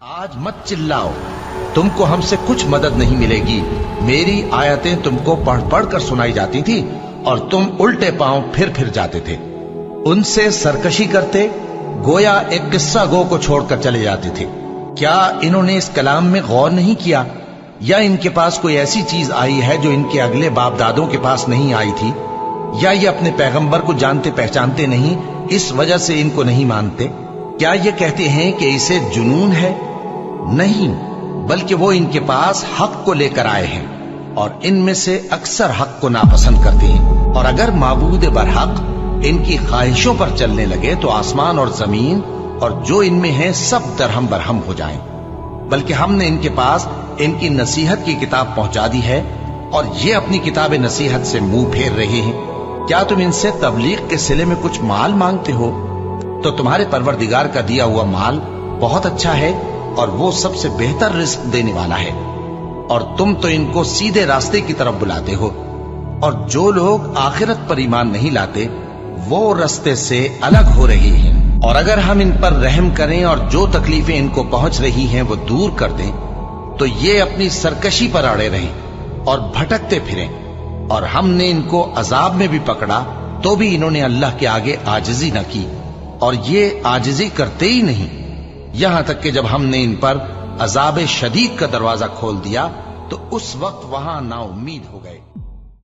आज मत चिल्लाओ, तुमको हमसे कुछ मदद नहीं मिलेगी। मेरी आयतें तुमको पढ़ पढ़ कर सुनाई जाती थी और तुम उल्टे पांव फिर जाते थे। उनसे सरकशी करते, गोया एक किस्सा गो को छोड़कर चले जाते थे। क्या इन्होंने इस कलाम में गौर नहीं किया, या इनके पास कोई ऐसी चीज आई है जो इनके अगले बाप दादों के पास नहीं आई थी, या ये अपने पैगंबर को जानते पहचानते नहीं, इस वजह से इनको नहीं मानते? क्या ये कहते हैं कि इसे जुनून है? नहीं, बल्कि वो इनके पास हक को लेकर आए हैं और इनमें से अक्सर हक को नापसंद करते हैं। और अगर माबूद बरहक इनकी ख्वाहिशों पर चलने लगे तो आसमान और जमीन और जो इनमें है सब दरहम बरहम हो जाएं। बल्कि हमने इनके पास इनकी नसीहत की किताब पहुंचा दी है और ये अपनी किताब नसीहत से मुंह फेर रहे हैं। क्या तुम इनसे तबलीग के सिले में कुछ माल मांगते हो? तो तुम्हारे परवरदिगार का दिया हुआ माल बहुत अच्छा है और वो सबसे बेहतर रिस्क देने वाला है। और तुम तो इनको सीधे रास्ते की तरफ बुलाते हो, और जो लोग आखिरत पर ईमान नहीं लाते वो रास्ते से अलग हो रहे हैं। और अगर हम इन पर रहम करें और जो तकलीफें इनको पहुंच रही हैं वो दूर कर दें, तो ये अपनी सरकशी पर अड़े रहें और भटकते फिरें। और हमने इनको अजाब में भी पकड़ा तो भी इन्होंने अल्लाह के आगे आजिजी न की, और ये आजिजी करते ही नहीं, यहां तक कि जब हमने इन पर अजाब शदीद का दरवाजा खोल दिया तो उस वक्त वहां नाउम्मीद हो गए।